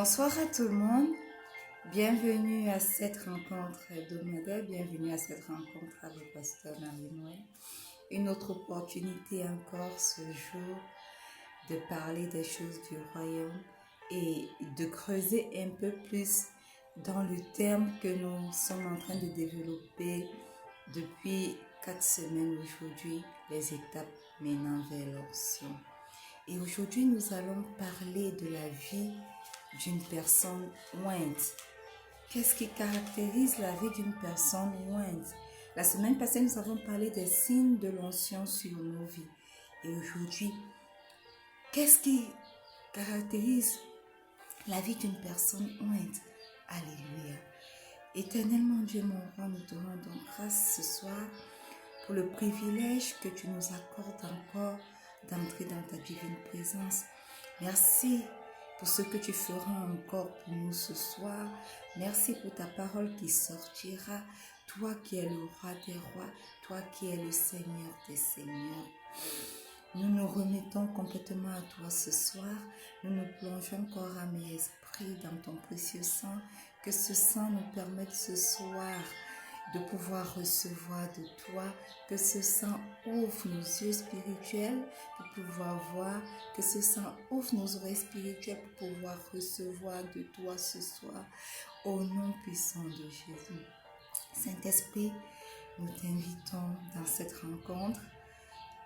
Bonsoir à tout le monde, bienvenue à cette rencontre hebdomadaire, bienvenue à cette rencontre avec Pasteur Marie-Noël. Une autre opportunité encore ce jour de parler des choses du royaume et de creuser un peu plus dans le terme que nous sommes en train de développer depuis 4 semaines aujourd'hui, les étapes menant vers l'onction. Et aujourd'hui, nous allons parler de la vie d'une personne ointe. Qu'est-ce qui caractérise la vie d'une personne ointe? La semaine passée, nous avons parlé des signes de l'onction sur nos vies. Et aujourd'hui, qu'est-ce qui caractérise la vie d'une personne ointe? Alléluia. Éternellement Dieu, mon roi, nous te rendons grâce ce soir pour le privilège que tu nous accordes encore d'entrer dans ta divine présence. Merci pour ce que tu feras encore pour nous ce soir. Merci pour ta parole qui sortira. Toi qui es le roi des rois, toi qui es le Seigneur des seigneurs. Nous nous remettons complètement à toi ce soir. Nous nous plongeons corps, âme et esprit dans ton précieux sang. Que ce sang nous permette ce soir de pouvoir recevoir de toi, que ce sang ouvre nos yeux spirituels pour pouvoir voir, que ce sang ouvre nos oreilles spirituelles pour pouvoir recevoir de toi ce soir, au nom puissant de Jésus. Saint-Esprit, nous t'invitons dans cette rencontre.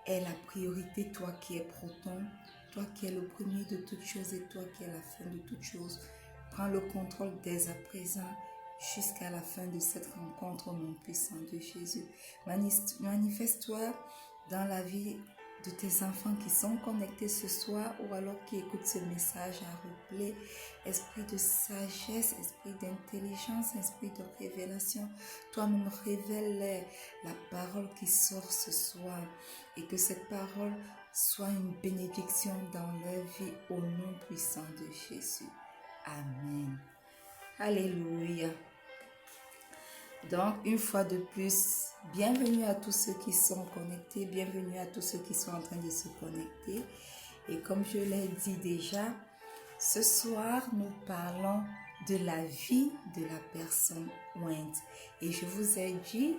Aie la priorité, toi qui es proton, toi qui es le premier de toutes choses et toi qui es la fin de toutes choses. Prends le contrôle dès à présent jusqu'à la fin de cette rencontre au nom puissant de Jésus. Manifeste-toi dans la vie de tes enfants qui sont connectés ce soir ou alors qui écoutent ce message à replay. Esprit de sagesse, esprit d'intelligence, esprit de révélation. Toi-même révèle la parole qui sort ce soir et que cette parole soit une bénédiction dans leur vie au nom puissant de Jésus. Amen. Alléluia. Donc, une fois de plus, bienvenue à tous ceux qui sont connectés, bienvenue à tous ceux qui sont en train de se connecter. Et comme je l'ai dit déjà, ce soir, nous parlons de la vie de la personne ointe. Et je vous ai dit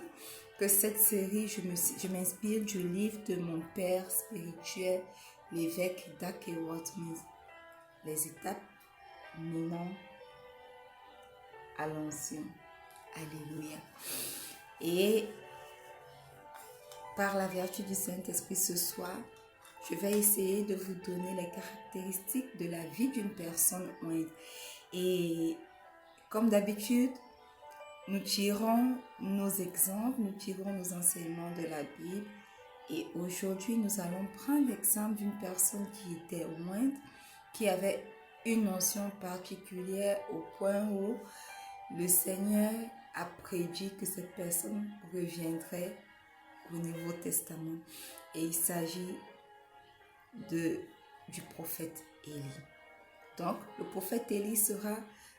que cette série, je m'inspire du livre de mon père spirituel, l'évêque Dag Heward-Mills, Les étapes menant à l'onction. Alléluia. Et par la vertu du Saint-Esprit ce soir, je vais essayer de vous donner les caractéristiques de la vie d'une personne ointe. Et comme d'habitude, nous tirons nos exemples, nous tirons nos enseignements de la Bible. Et aujourd'hui, nous allons prendre l'exemple d'une personne qui était ointe, qui avait une notion particulière au point où le Seigneur a prédit que cette personne reviendrait au Nouveau Testament. Et il s'agit du prophète Élie. Donc, le prophète Élie sera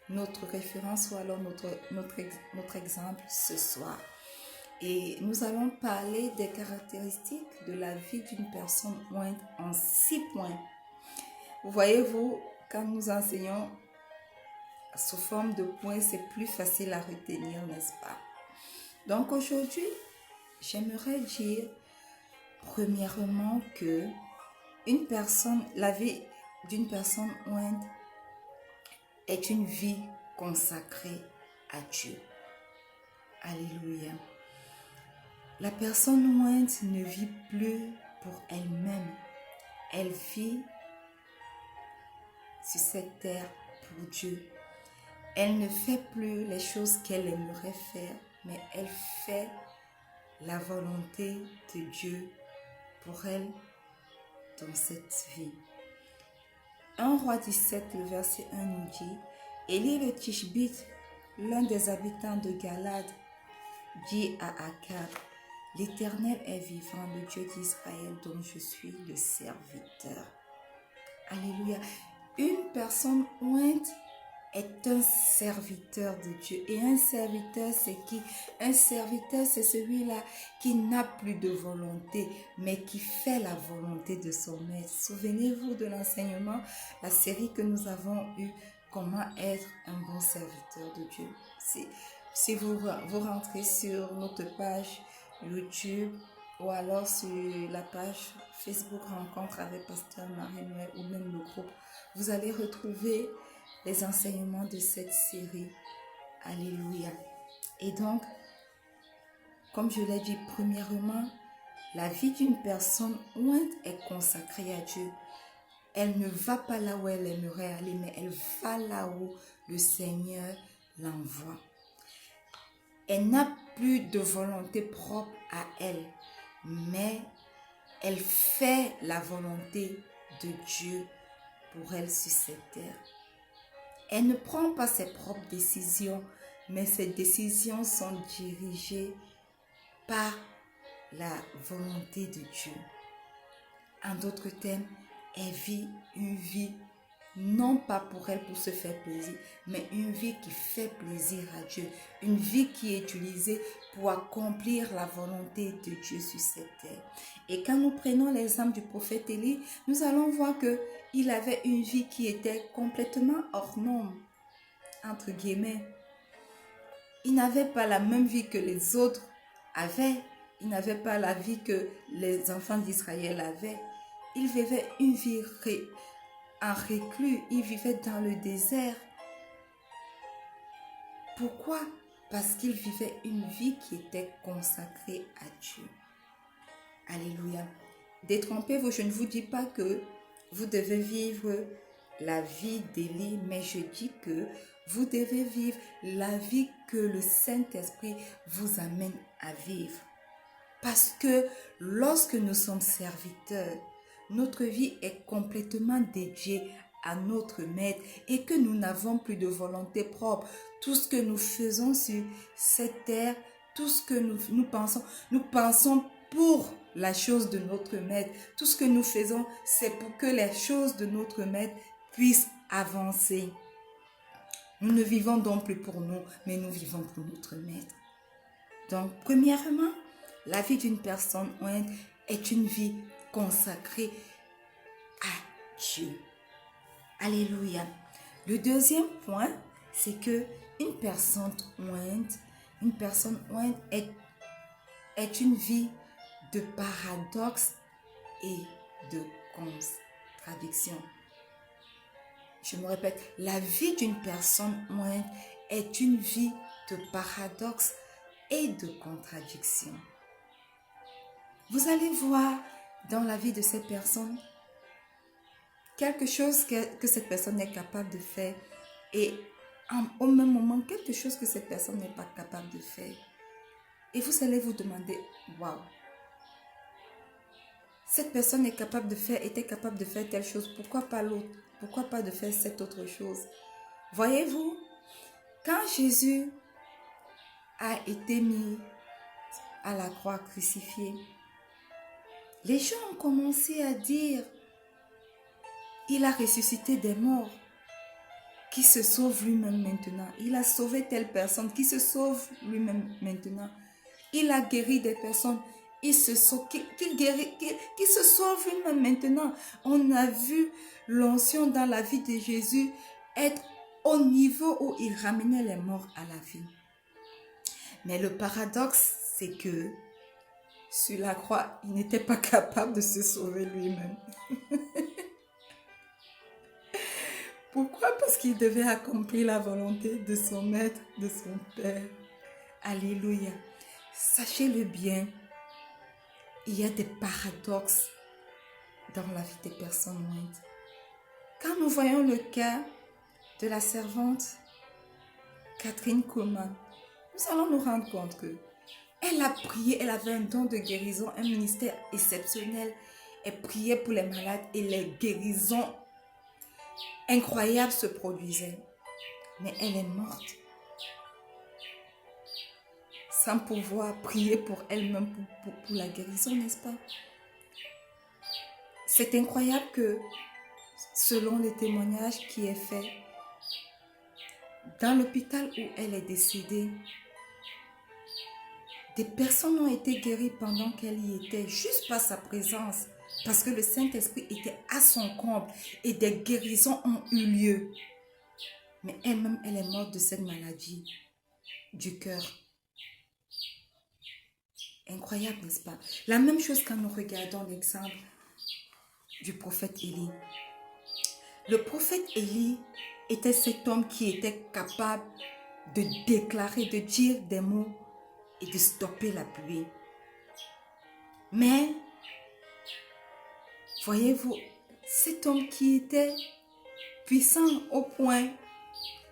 notre référence ou alors notre exemple ce soir. Et nous allons parler des caractéristiques de la vie d'une personne ointe en 6 points. Vous voyez-vous, quand nous enseignons sous forme de points, c'est plus facile à retenir, n'est-ce pas? Donc aujourd'hui, j'aimerais dire premièrement que la vie d'une personne ointe est une vie consacrée à Dieu. Alléluia. La personne ointe ne vit plus pour elle-même. Elle vit sur cette terre pour Dieu. Elle ne fait plus les choses qu'elle aimerait faire, mais elle fait la volonté de Dieu pour elle dans cette vie. 1 Roi 17, le verset 1 nous dit, Élie le Tishbite, l'un des habitants de Galade, dit à Akab, l'Éternel est vivant, le Dieu d'Israël dont je suis le serviteur. Alléluia. Une personne ointe est un serviteur de Dieu. Et un serviteur, c'est qui? Un serviteur, c'est celui-là qui n'a plus de volonté, mais qui fait la volonté de son maître. Souvenez-vous de l'enseignement, la série que nous avons eue comment être un bon serviteur de Dieu. Si vous rentrez sur notre page YouTube ou alors sur la page Facebook Rencontre avec Pasteur Marie-Noël ou même le groupe, vous allez retrouver les enseignements de cette série. Alléluia. Et donc, comme je l'ai dit, premièrement, la vie d'une personne ointe est consacrée à Dieu. Elle ne va pas là où elle aimerait aller, mais elle va là où le Seigneur l'envoie. Elle n'a plus de volonté propre à elle, mais elle fait la volonté de Dieu pour elle sur cette terre. Elle ne prend pas ses propres décisions, mais ses décisions sont dirigées par la volonté de Dieu. En d'autres termes, elle vit une vie non pas pour elle, pour se faire plaisir, mais une vie qui fait plaisir à Dieu. Une vie qui est utilisée pour accomplir la volonté de Dieu sur cette terre. Et quand nous prenons l'exemple du prophète Élie, nous allons voir qu'il avait une vie qui était complètement hors norme, entre guillemets. Il n'avait pas la même vie que les autres avaient. Il n'avait pas la vie que les enfants d'Israël avaient. Il vivait une vie en reclus, il vivait dans le désert. Pourquoi? Parce qu'il vivait une vie qui était consacrée à Dieu. Alléluia. Détrompez-vous, je ne vous dis pas que vous devez vivre la vie d'Élie, mais je dis que vous devez vivre la vie que le Saint-Esprit vous amène à vivre. Parce que lorsque nous sommes serviteurs, notre vie est complètement dédiée à notre Maître et que nous n'avons plus de volonté propre. Tout ce que nous faisons sur cette terre, tout ce que nous pensons pour la chose de notre Maître. Tout ce que nous faisons, c'est pour que les choses de notre Maître puissent avancer. Nous ne vivons donc plus pour nous, mais nous vivons pour notre Maître. Donc, premièrement, la vie d'une personne ointe est une vie consacrée à Dieu. Alléluia. Le deuxième point, c'est que une personne ointe est une vie de paradoxe et de contradiction. Je me répète, la vie d'une personne ointe est une vie de paradoxe et de contradiction. Vous allez voir dans la vie de cette personne quelque chose que cette personne est capable de faire et au même moment quelque chose que cette personne n'est pas capable de faire. Et vous allez vous demander, waouh, cette personne était capable de faire telle chose, pourquoi pas l'autre? Pourquoi pas de faire cette autre chose? Voyez-vous, quand Jésus a été mis à la croix crucifié, les gens ont commencé à dire, il a ressuscité des morts, qui se sauve lui-même maintenant. Il a sauvé telle personne, qui se sauve lui-même maintenant. Il a guéri des personnes, qui se sauve lui-même maintenant. On a vu l'onction dans la vie de Jésus être au niveau où il ramenait les morts à la vie. Mais le paradoxe, c'est que sur la croix, il n'était pas capable de se sauver lui-même. Pourquoi? Parce qu'il devait accomplir la volonté de son Maître, de son Père. Alléluia. Sachez-le bien, il y a des paradoxes dans la vie des personnes ointes. Quand nous voyons le cas de la servante Catherine Kuhlman, nous allons nous rendre compte que elle a prié, elle avait un don de guérison, un ministère exceptionnel. Elle priait pour les malades et les guérisons incroyables se produisaient. Mais elle est morte sans pouvoir prier pour elle-même, pour la guérison, n'est-ce pas? C'est incroyable que, selon les témoignages qui est fait, dans l'hôpital où elle est décédée, des personnes ont été guéries pendant qu'elle y était, juste par sa présence, parce que le Saint-Esprit était à son comble et des guérisons ont eu lieu. Mais elle-même, elle est morte de cette maladie du cœur. Incroyable, n'est-ce pas? La même chose quand nous regardons l'exemple du prophète Élie. Le prophète Élie était cet homme qui était capable de déclarer, de dire des mots et de stopper la pluie. Mais, voyez-vous, cet homme qui était puissant au point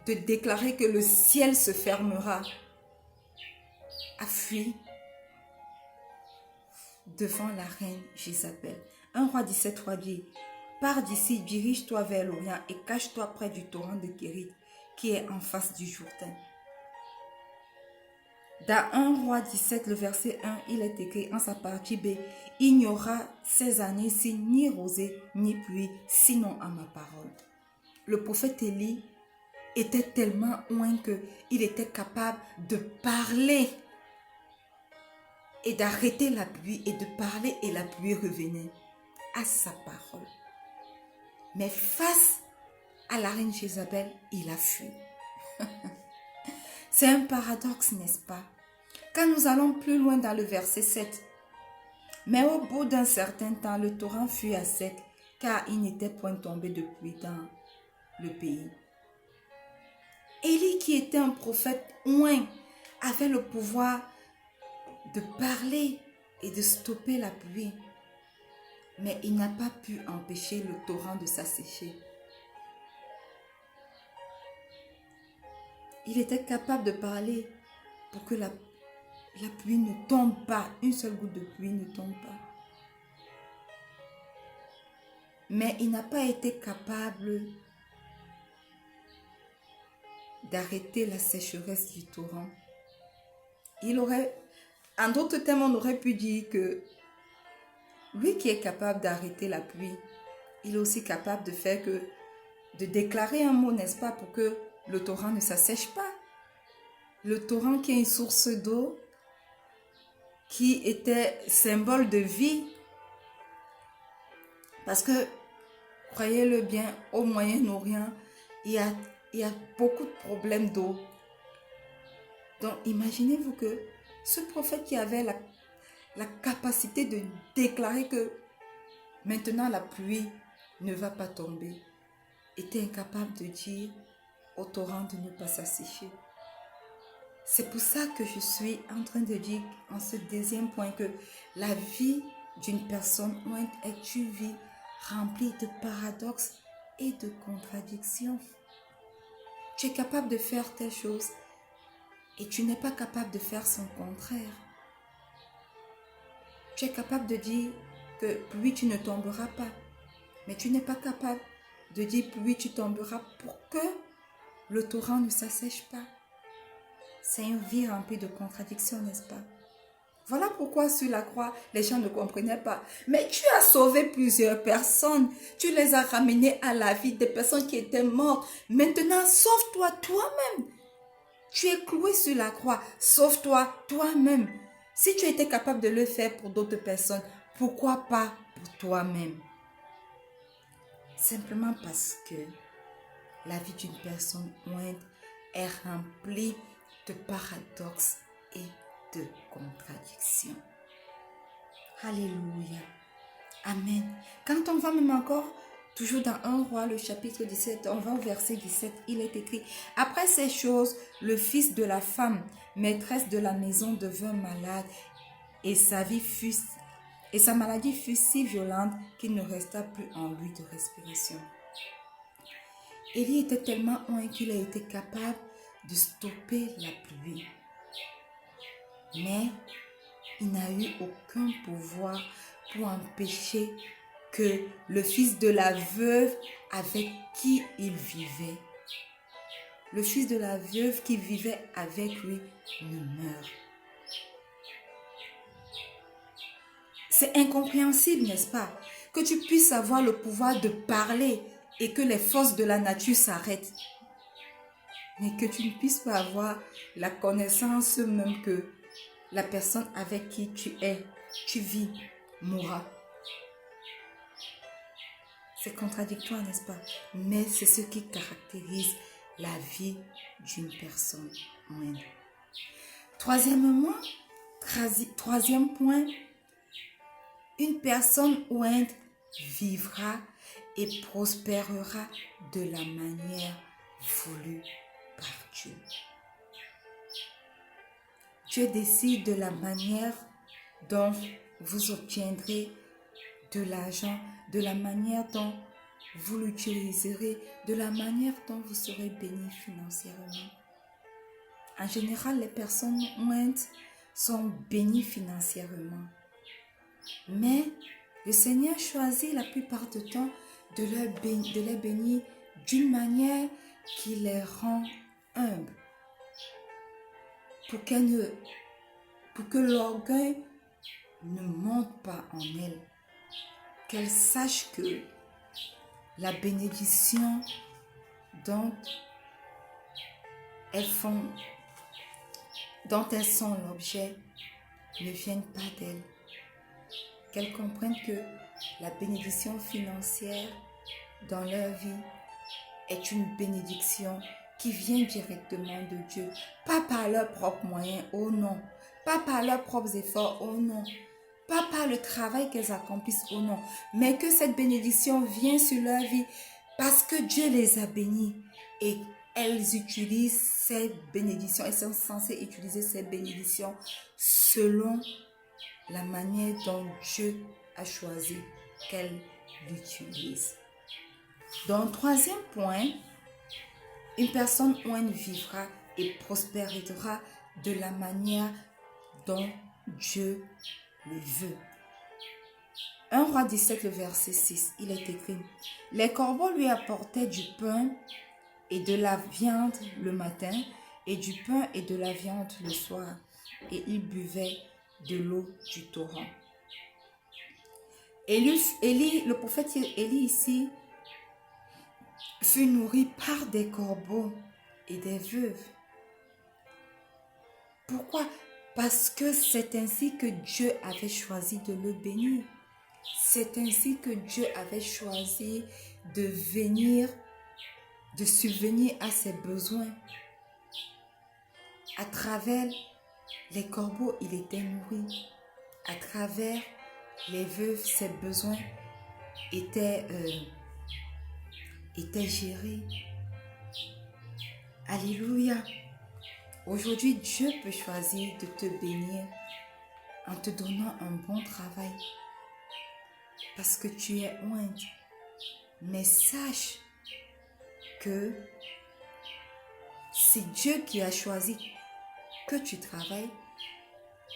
de déclarer que le ciel se fermera, a fui devant la reine Jézabel. 1 Roi 17:3 dit, « Pars d'ici, dirige-toi vers l'Orient et cache-toi près du torrent de Kérit qui est en face du Jourdain. » Dans 1 Roi 17, le verset 1, il est écrit en sa partie B, « Il n'y aura ces années-ci ni rosée ni pluie, sinon à ma parole. » Le prophète Élie était tellement loin qu'il était capable de parler et d'arrêter la pluie et de parler et la pluie revenait à sa parole. Mais face à la reine Jézabel, il a fui. C'est un paradoxe, n'est-ce pas? Quand nous allons plus loin dans le verset 7, « Mais au bout d'un certain temps, le torrent fut à sec, car il n'était point tombé de pluie dans le pays. » Élie, qui était un prophète oint, avait le pouvoir de parler et de stopper la pluie. Mais il n'a pas pu empêcher le torrent de s'assécher. Il était capable de parler pour que la pluie ne tombe pas, une seule goutte de pluie ne tombe pas. Mais il n'a pas été capable d'arrêter la sécheresse du torrent. En d'autres termes, on aurait pu dire que lui qui est capable d'arrêter la pluie, il est aussi capable de déclarer un mot, n'est-ce pas, pour que le torrent ne s'assèche pas. Le torrent qui est une source d'eau, qui était symbole de vie. Parce que, croyez-le bien, au Moyen-Orient, il y a beaucoup de problèmes d'eau. Donc, imaginez-vous que ce prophète qui avait la capacité de déclarer que maintenant la pluie ne va pas tomber, était incapable de dire au torrent de ne pas s'assécher. C'est pour ça que je suis en train de dire en ce deuxième point que la vie d'une personne est une vie remplie de paradoxes et de contradictions. Tu es capable de faire telle chose et tu n'es pas capable de faire son contraire. Tu es capable de dire que pluie tu ne tomberas pas, mais tu n'es pas capable de dire pluie tu tomberas pour que le torrent ne s'assèche pas. C'est une vie remplie de contradictions, n'est-ce pas? Voilà pourquoi sur la croix, les gens ne comprenaient pas. Mais tu as sauvé plusieurs personnes. Tu les as ramenées à la vie, des personnes qui étaient mortes. Maintenant, sauve-toi toi-même. Tu es cloué sur la croix. Sauve-toi toi-même. Si tu étais capable de le faire pour d'autres personnes, pourquoi pas pour toi-même? Simplement parce que la vie d'une personne moindre est remplie de paradoxes et de contradictions. Alléluia. Amen. Quand on va même encore, toujours dans 1 Roi, le chapitre 17, on va au verset 17, il est écrit, « Après ces choses, le fils de la femme, maîtresse de la maison, devint malade et sa maladie fut si violente qu'il ne resta plus en lui de respiration. » Élie était tellement loin qu'il a été capable de stopper la pluie. Mais il n'a eu aucun pouvoir pour empêcher que le fils de la veuve avec qui il vivait, le fils de la veuve qui vivait avec lui, ne meure. C'est incompréhensible, n'est-ce pas? Que tu puisses avoir le pouvoir de parler et que les forces de la nature s'arrêtent. Mais que tu ne puisses pas avoir la connaissance même que la personne avec qui tu vis, mourra. C'est contradictoire, n'est-ce pas? Mais c'est ce qui caractérise la vie d'une personne ointe. Troisième point, une personne ointe vivra et prospérera de la manière voulue par Dieu. Dieu décide de la manière dont vous obtiendrez de l'argent, de la manière dont vous l'utiliserez, de la manière dont vous serez béni financièrement. En général, les personnes ointes sont bénies financièrement. Mais le Seigneur choisit la plupart du temps de les bénir d'une manière qui les rend humbles. Pour que l'orgueil ne monte pas en elles. Qu'elles sachent que la bénédiction dont elles sont l'objet ne viennent pas d'elles. Qu'elles comprennent que la bénédiction financière dans leur vie est une bénédiction qui vient directement de Dieu. Pas par leurs propres moyens, oh non. Pas par leurs propres efforts, oh non. Pas par le travail qu'elles accomplissent, oh non. Mais que cette bénédiction vient sur leur vie parce que Dieu les a bénis. Et elles utilisent ces bénédictions. Elles sont censées utiliser ces bénédictions selon la manière dont Dieu a choisi qu'elles l'utilisent. Donc, troisième point, une personne ointe vivra et prospérera de la manière dont Dieu le veut. 1 Roi 17, le verset 6, il est écrit: les corbeaux lui apportaient du pain et de la viande le matin, et du pain et de la viande le soir, et il buvait de l'eau du torrent. Le prophète Élie ici fut nourri par des corbeaux et des veuves. Pourquoi? Parce que c'est ainsi que Dieu avait choisi de le bénir. C'est ainsi que Dieu avait choisi de subvenir à ses besoins. À travers les corbeaux, il était nourri. À travers les veuves, ses besoins étaient gérés. Alléluia. Aujourd'hui, Dieu peut choisir de te bénir en te donnant un bon travail parce que tu es ointe. Mais sache que c'est Dieu qui a choisi que tu travailles,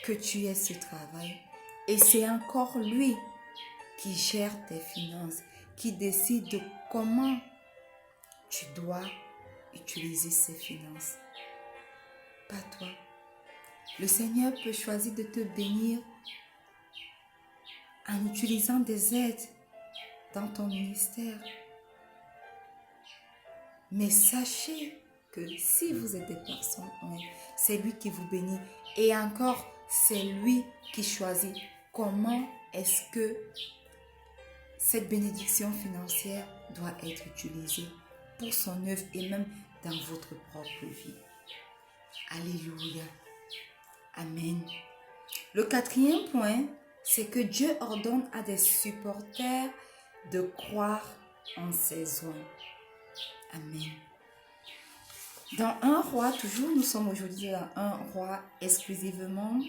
que tu aies ce travail. Et c'est encore lui qui gère tes finances, qui décide de comment tu dois utiliser ces finances. Pas toi. Le Seigneur peut choisir de te bénir en utilisant des aides dans ton ministère. Mais sachez que si vous êtes des personnes ointes, c'est lui qui vous bénit. Et encore, c'est lui qui choisit comment est-ce que cette bénédiction financière doit être utilisée pour son œuvre et même dans votre propre vie. Alléluia. Amen. Le quatrième point, c'est que Dieu ordonne à des supporters de croire en ses oins. Amen. Dans 1 Roi, toujours, nous sommes aujourd'hui dans 1 Roi exclusivement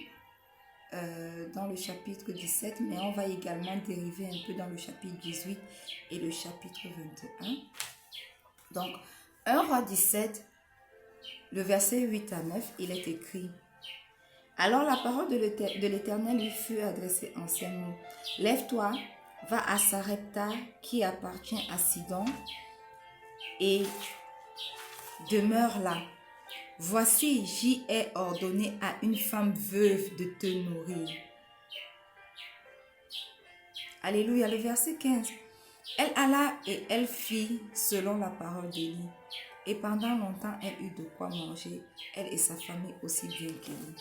dans le chapitre 17, mais on va également dériver un peu dans le chapitre 18 et le chapitre 21. Donc, 1 Roi 17, le verset 8 à 9, il est écrit: alors la parole de l'Éternel lui fut adressée en ces mots: lève-toi, va à Sarepta qui appartient à Sidon et demeure là. Voici, j'y ai ordonné à une femme veuve de te nourrir. Alléluia. Le verset 15. Elle alla et elle fit selon la parole d'Élie. Et pendant longtemps, elle eut de quoi manger, elle et sa famille aussi bien qu'Élie.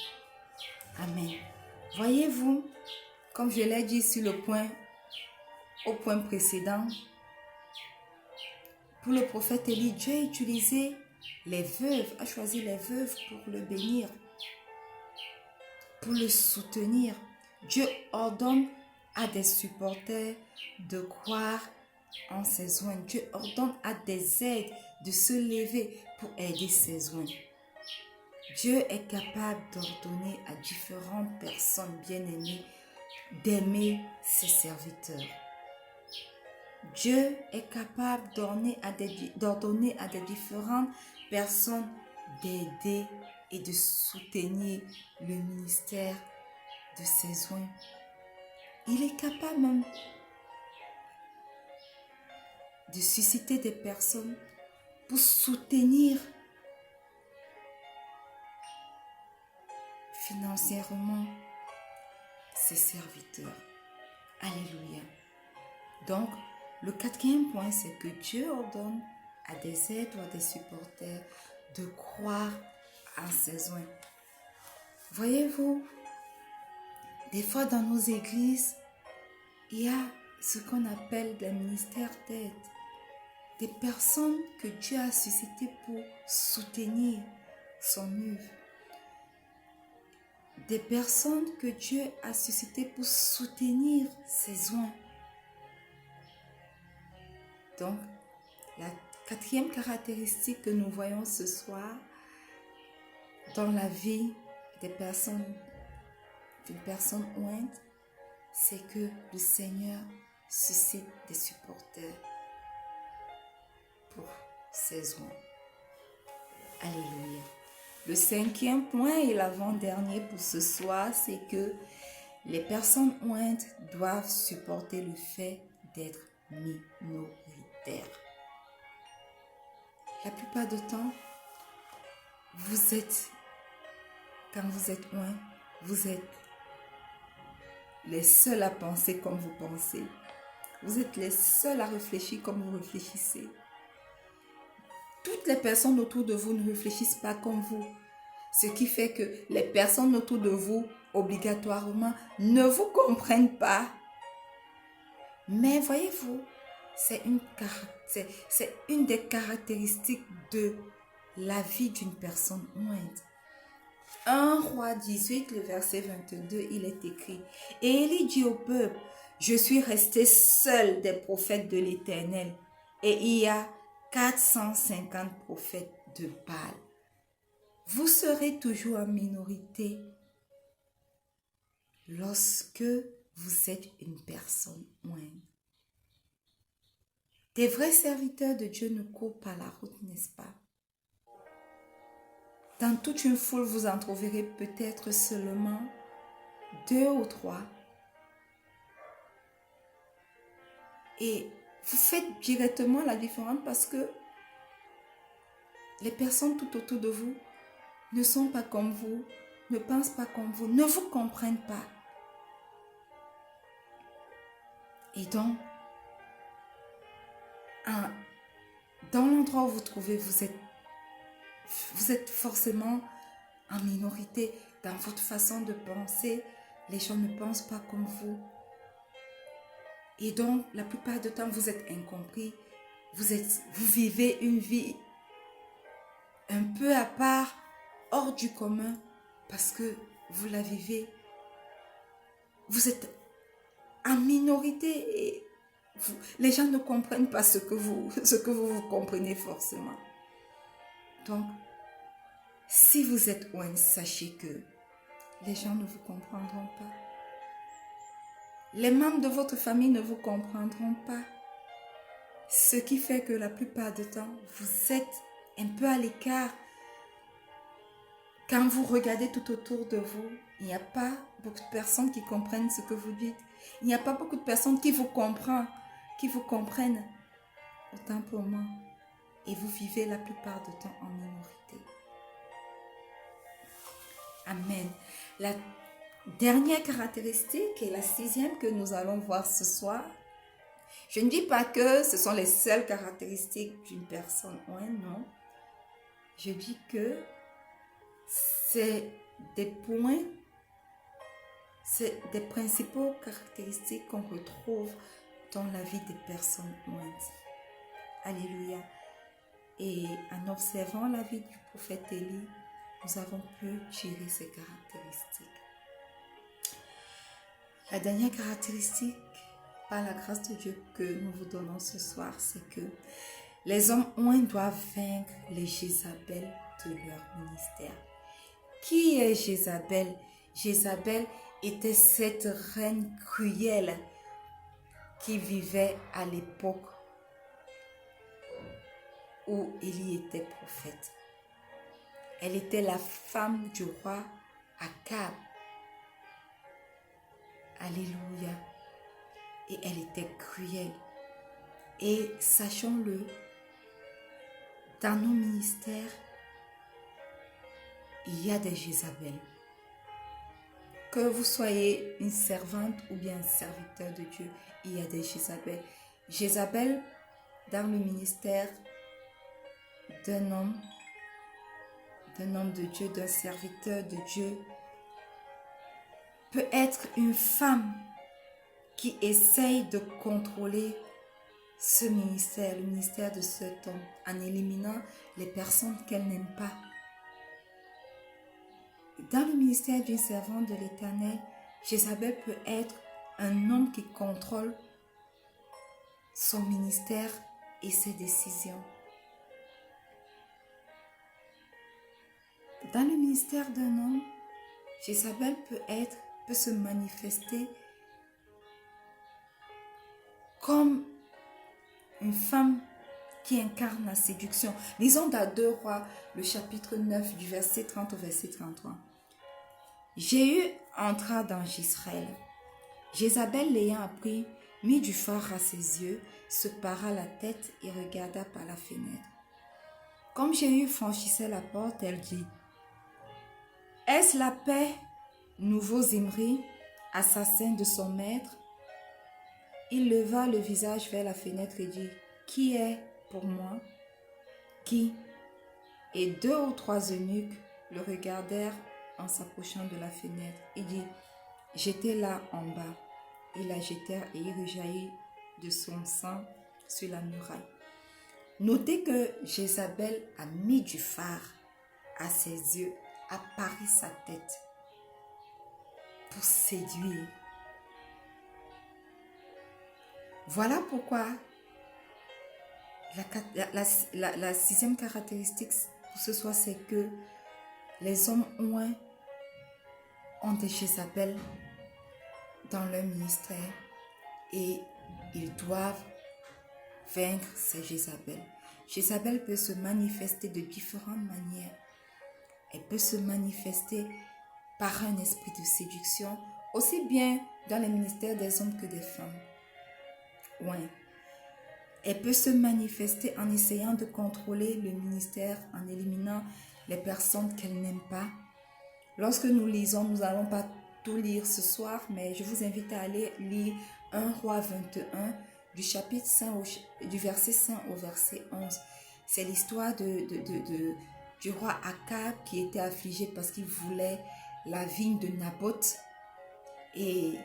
Amen. Voyez-vous, comme je l'ai dit au point précédent, pour le prophète Élie, Dieu a utilisé les veuves, a choisi les veuves pour le bénir, pour le soutenir. Dieu ordonne à des supporters de croire en ses oins. Dieu ordonne à des aides de se lever pour aider ses oins. Dieu est capable d'ordonner à différentes personnes bien-aimées d'aimer ses serviteurs. Dieu est capable d'ordonner à des différentes personnes d'aider et de soutenir le ministère de ses oins. Il est capable même de susciter des personnes pour soutenir financièrement ses serviteurs. Alléluia. Donc, le quatrième point, c'est que Dieu ordonne à des aides ou à des supporters de croire en ses oins. Voyez-vous, des fois dans nos églises, il y a ce qu'on appelle des ministères d'aide. Des personnes que Dieu a suscitées pour soutenir son œuvre. Des personnes que Dieu a suscitées pour soutenir ses oins. Donc, la quatrième caractéristique que nous voyons ce soir dans la vie d'une personne ointe, c'est que le Seigneur suscite des supporters pour ses oins. Alléluia. Le cinquième point et l'avant-dernier pour ce soir, c'est que les personnes ointes doivent supporter le fait d'être minoritaires. La plupart du temps, quand vous êtes oint, vous êtes les seuls à penser comme vous pensez. Vous êtes les seuls à réfléchir comme vous réfléchissez. Toutes les personnes autour de vous ne réfléchissent pas comme vous. Ce qui fait que les personnes autour de vous, obligatoirement, ne vous comprennent pas. Mais voyez-vous, c'est une des caractéristiques de la vie d'une personne ointe. 1 Roi 18, le verset 22, il est écrit: Et Élie dit au peuple: Je suis resté seul des prophètes de l'Éternel, et il y a 450 prophètes de Baal. Vous serez toujours en minorité lorsque vous êtes une personne ointe. Des vrais serviteurs de Dieu ne courent pas la route, n'est-ce pas? Dans toute une foule, vous en trouverez peut-être seulement 2 ou 3. Et vous faites directement la différence parce que les personnes tout autour de vous ne sont pas comme vous, ne pensent pas comme vous, ne vous comprennent pas. Et donc, dans l'endroit où vous trouvez, vous êtes forcément en minorité dans votre façon de penser. Les gens ne pensent pas comme vous. Et donc, la plupart du temps, vous êtes incompris. Vous vivez une vie un peu à part, hors du commun, parce que vous la vivez. Vous êtes en minorité et les gens ne comprennent pas ce que vous comprenez forcément. Donc, si vous êtes oint, sachez que les gens ne vous comprendront pas. Les membres de votre famille ne vous comprendront pas. Ce qui fait que la plupart du temps, vous êtes un peu à l'écart. Quand vous regardez tout autour de vous, il n'y a pas beaucoup de personnes qui comprennent ce que vous dites. Il n'y a pas beaucoup de personnes qui vous comprennent. Autant pour moi. Et vous vivez la plupart du temps en minorité. Amen. La dernière caractéristique et la 6e que nous allons voir ce soir. Je ne dis pas que ce sont les seules caractéristiques d'une personne ointe, non. Je dis que c'est des points, c'est des principaux caractéristiques qu'on retrouve dans la vie des personnes ointes. Alléluia. Et en observant la vie du prophète Élie, nous avons pu tirer ses caractéristiques. La dernière caractéristique, par la grâce de Dieu, que nous vous donnons ce soir, c'est que les hommes oints doivent vaincre les Jézabel de leur ministère. Qui est Jézabel? Jézabel était cette reine cruelle qui vivait à l'époque où Élie était prophète. Elle était la femme du roi Akab. Alléluia. Et elle était cruelle. Et sachons-le, dans nos ministères, il y a des Jézabel. Que vous soyez une servante ou bien un serviteur de Dieu, il y a des Jézabel. Jézabel, dans le ministère d'un homme de Dieu, d'un serviteur de Dieu, peut être une femme qui essaye de contrôler ce ministère, le ministère de cet homme, en éliminant les personnes qu'elle n'aime pas. Dans le ministère d'une servante de l'Éternel, Jézabel peut être un homme qui contrôle son ministère et ses décisions. Dans le ministère d'un homme, Jézabel peut se manifester comme une femme qui incarne la séduction. Lisons dans 2 Rois, le chapitre 9, du verset 30 au verset 33. Jéhu entra dans Jezreel. Jézabel l'ayant appris, mit du fard à ses yeux, se para la tête et regarda par la fenêtre. Comme Jéhu franchissait la porte, elle dit: « Est-ce la paix, nouveau Zimri, assassin de son maître ?» Il leva le visage vers la fenêtre et dit: « Qui est pour moi? Qui ?» Et 2 ou 3 eunuques le regardèrent en s'approchant de la fenêtre. Il dit: « Jetez là en bas. » Ils la jetèrent et il rejaillit de son sang sur la muraille. Notez que Jézabel a mis du fard à ses yeux, a paré sa tête pour séduire. Voilà pourquoi la 6e caractéristique pour ce soir, c'est que les hommes oints ont des Jézabel dans leur ministère et ils doivent vaincre ces Jézabel. Jézabel peut se manifester de différentes manières. Elle peut se manifester par un esprit de séduction, aussi bien dans les ministères des hommes que des femmes. Ouais. Elle peut se manifester en essayant de contrôler le ministère, en éliminant les personnes qu'elle n'aime pas. Lorsque nous lisons, nous n'allons pas tout lire ce soir, mais je vous invite à aller lire 1 Roi 21, du verset 5 au verset 11. C'est l'histoire du roi Akab qui était affligé parce qu'il voulait la vigne de Naboth. Et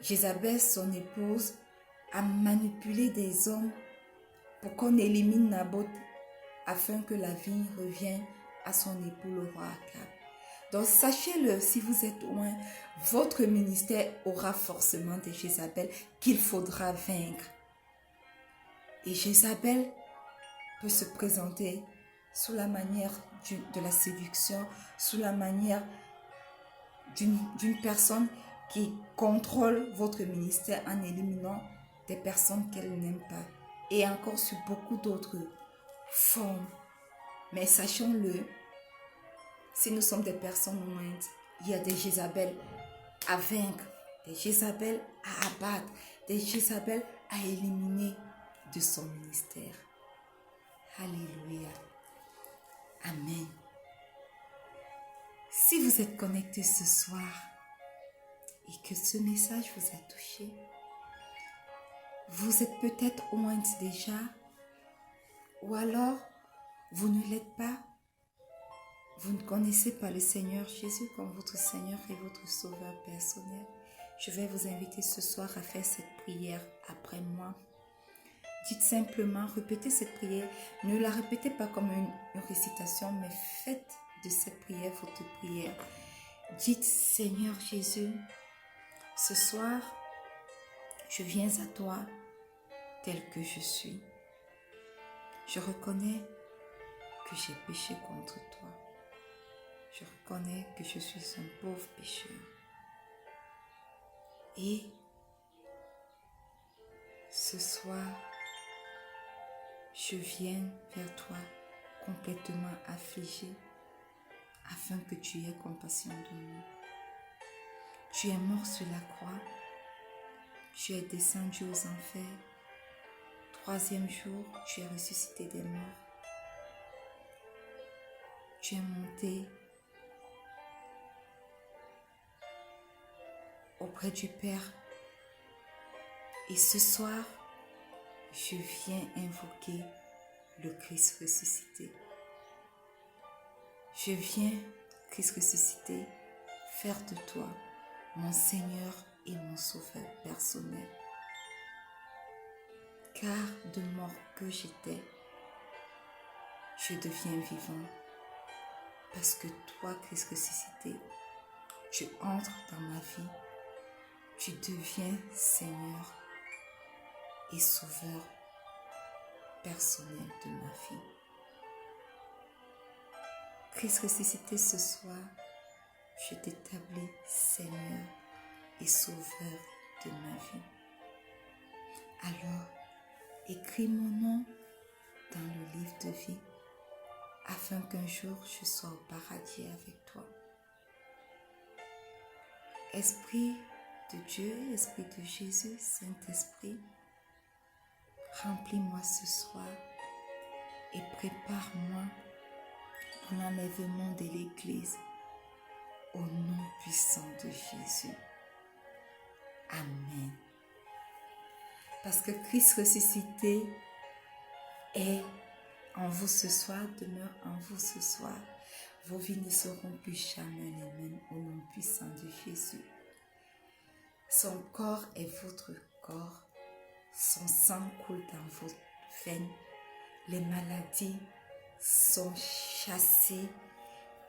Jézabel, son épouse, a manipulé des hommes pour qu'on élimine Naboth afin que la vigne revienne à son époux, le roi Akab. Donc sachez-le, si vous êtes loin, votre ministère aura forcément des Jézabel qu'il faudra vaincre. Et Jézabel peut se présenter sous la manière de la séduction, sous la manière d'une personne qui contrôle votre ministère en éliminant des personnes qu'elle n'aime pas. Et encore sur beaucoup d'autres formes. Mais sachons-le, si nous sommes des personnes ointes, il y a des Jézabel à vaincre, des Jézabel à abattre, des Jézabel à éliminer de son ministère. Alléluia. Amen. Si vous êtes connectés ce soir et que ce message vous a touché, vous êtes peut-être ointe déjà, ou alors vous ne l'êtes pas. Vous ne connaissez pas le Seigneur Jésus comme votre Seigneur et votre Sauveur personnel. Je vais vous inviter ce soir à faire cette prière après moi. Dites simplement, répétez cette prière. Ne la répétez pas comme une récitation, mais faites de cette prière votre prière. Dites, Seigneur Jésus, ce soir, je viens à toi tel que je suis. Je reconnais que j'ai péché contre toi. Je reconnais que je suis un pauvre pécheur. Et ce soir, je viens vers toi complètement affligé afin que tu aies compassion de moi. Tu es mort sur la croix. Tu es descendu aux enfers. 3e jour, tu es ressuscité des morts. Tu es monté auprès du Père. Et ce soir, je viens invoquer le Christ ressuscité. Je viens, Christ ressuscité, faire de toi mon Seigneur et mon Sauveur personnel. Car de mort que j'étais, je deviens vivant. Parce que toi, Christ ressuscité, tu entres dans ma vie. Tu deviens Seigneur et Sauveur personnel de ma vie. Christ ressuscité, ce soir, je t'établis Seigneur et Sauveur de ma vie. Alors, écris mon nom dans le livre de vie, afin qu'un jour je sois au paradis avec toi. Esprit de Dieu, Esprit de Jésus, Saint-Esprit, remplis-moi ce soir et prépare-moi pour l'enlèvement de l'Église au nom puissant de Jésus. Amen. Parce que Christ ressuscité est en vous ce soir, demeure en vous ce soir. Vos vies ne seront plus jamais les mêmes au nom puissant de Jésus. Son corps est votre corps. Son sang coule dans vos veines. Les maladies sont chassées,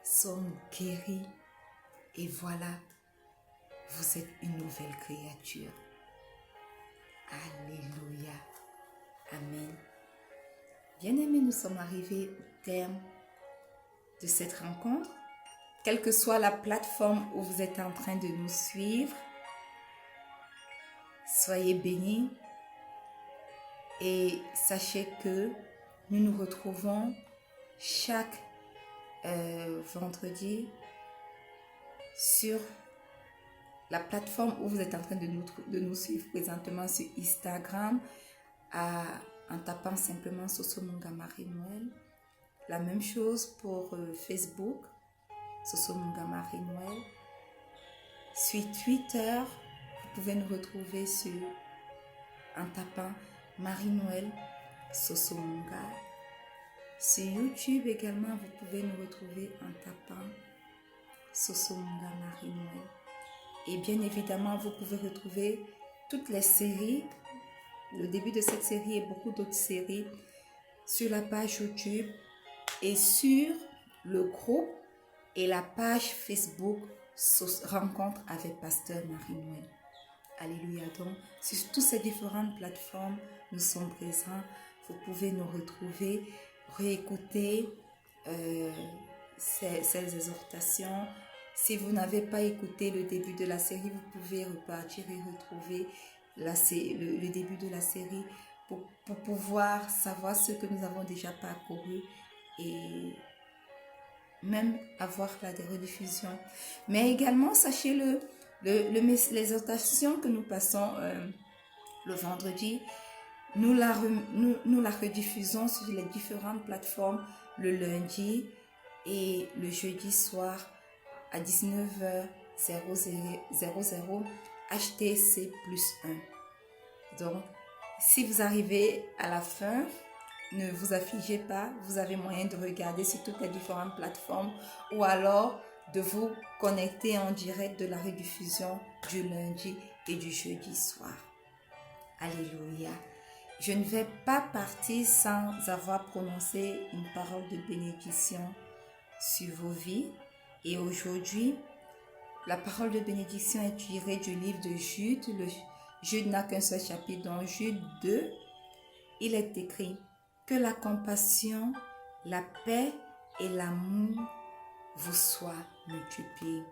sont guéries. Et voilà, vous êtes une nouvelle créature. Alléluia. Amen. Bien-aimés, nous sommes arrivés au terme de cette rencontre. Quelle que soit la plateforme où vous êtes en train de nous suivre, soyez bénis et sachez que nous nous retrouvons chaque vendredi sur la plateforme où vous êtes en train de nous suivre présentement sur Instagram en tapant simplement Sosomunga Marie-Noël. La même chose pour Facebook, Sosomunga Marie-Noël. Sur Twitter, vous pouvez nous retrouver en tapant Marie-Noël Sosomunga. Sur YouTube également, vous pouvez nous retrouver en tapant Sosomunga Marie-Noël. Et bien évidemment, vous pouvez retrouver toutes les séries, le début de cette série et beaucoup d'autres séries sur la page YouTube et sur le groupe et la page Facebook Rencontre avec Pasteur Marie-Noël. Alléluia. Donc, sur toutes ces différentes plateformes, nous sommes présents. Vous pouvez nous retrouver, réécouter ces exhortations. Si vous n'avez pas écouté le début de la série, vous pouvez repartir et retrouver le début de la série pour pouvoir savoir ce que nous avons déjà parcouru et même avoir la rediffusion. Mais également, sachez-le, les exhortations que nous passons le vendredi, nous la rediffusons sur les différentes plateformes le lundi et le jeudi soir à 19h00 HTC+1. Donc, si vous arrivez à la fin, ne vous affligez pas, vous avez moyen de regarder sur toutes les différentes plateformes ou alors de vous connecter en direct de la rediffusion du lundi et du jeudi soir. Alléluia. je ne vais pas partir sans avoir prononcé une parole de bénédiction sur vos vies. Et aujourd'hui, la parole de bénédiction est tirée du livre de Jude. Jude n'a qu'un seul chapitre. Dans Jude 2, il est écrit que la compassion, la paix et l'amour vous soient multipliés.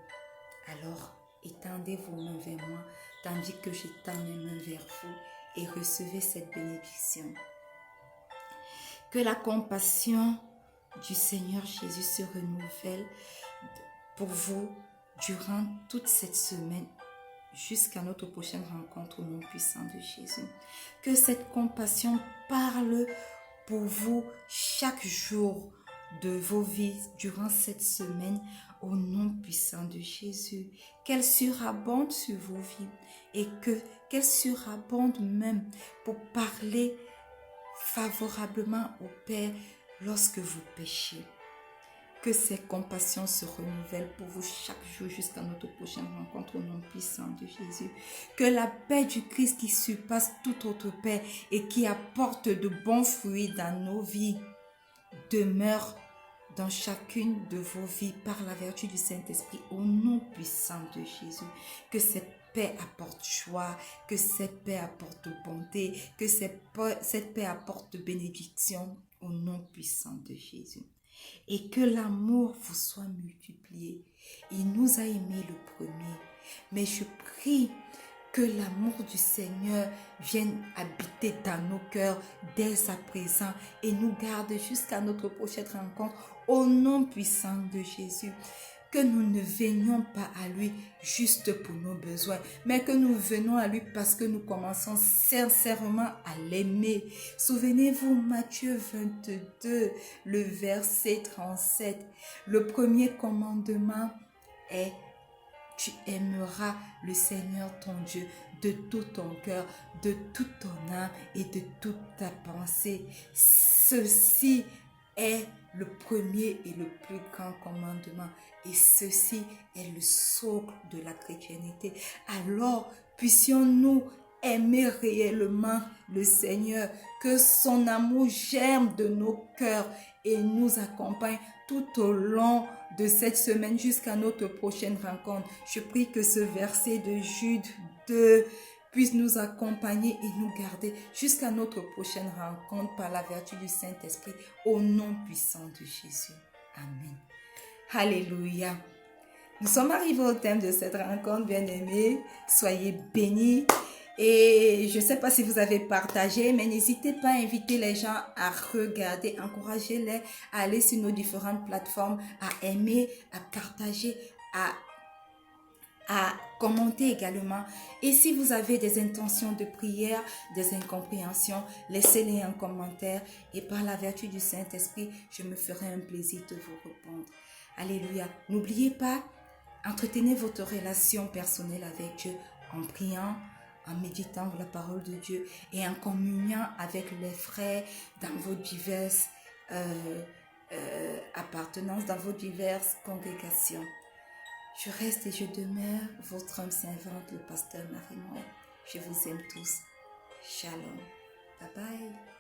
Alors, étendez vos mains vers moi, tandis que j'étends mes mains vers vous, et recevez cette bénédiction. Que la compassion du Seigneur Jésus se renouvelle pour vous durant toute cette semaine, jusqu'à notre prochaine rencontre au nom puissant de Jésus. Que cette compassion parle pour vous chaque jour de vos vies durant cette semaine au nom puissant de Jésus. Qu'elle surabonde sur vos vies et qu'elle surabonde même pour parler favorablement au Père lorsque vous péchez. Que ces compassions se renouvellent pour vous chaque jour jusqu'à notre prochaine rencontre au nom puissant de Jésus. Que la paix du Christ qui surpasse toute autre paix et qui apporte de bons fruits dans nos vies demeure dans chacune de vos vies par la vertu du Saint-Esprit au nom puissant de Jésus. Que cette paix apporte joie, que cette paix apporte bonté, que cette paix apporte bénédiction au nom puissant de Jésus. Et que l'amour vous soit multiplié. Il nous a aimés le premier. Mais je prie que l'amour du Seigneur vienne habiter dans nos cœurs dès à présent et nous garde jusqu'à notre prochaine rencontre au nom puissant de Jésus. Que nous ne venions pas à lui juste pour nos besoins, mais que nous venons à lui parce que nous commençons sincèrement à l'aimer. Souvenez-vous, Matthieu 22, le verset 37. Le premier commandement est: tu aimeras le Seigneur ton Dieu de tout ton cœur, de toute ton âme et de toute ta pensée. Ceci est le premier et le plus grand commandement. Et ceci est le socle de la chrétienté. Alors, puissions-nous aimer réellement le Seigneur, que son amour germe de nos cœurs et nous accompagne tout au long de cette semaine jusqu'à notre prochaine rencontre. Je prie que ce verset de Jude 2 puisse nous accompagner et nous garder jusqu'à notre prochaine rencontre par la vertu du Saint-Esprit au nom puissant de Jésus. Amen. Alléluia. Nous sommes arrivés au thème de cette rencontre, bien-aimés. Soyez bénis. Et je ne sais pas si vous avez partagé, mais n'hésitez pas à inviter les gens à regarder, encouragez-les à aller sur nos différentes plateformes, à aimer, à partager, à commenter également. Et si vous avez des intentions de prière, des incompréhensions, laissez-les en commentaire. Et par la vertu du Saint-Esprit, je me ferai un plaisir de vous répondre. Alléluia. N'oubliez pas, entretenez votre relation personnelle avec Dieu en priant, en méditant la parole de Dieu et en communiant avec les frères dans vos diverses appartenances, dans vos diverses congrégations. Je reste et je demeure votre homme servante, le pasteur Marie-Noël. Je vous aime tous. Shalom. Bye bye.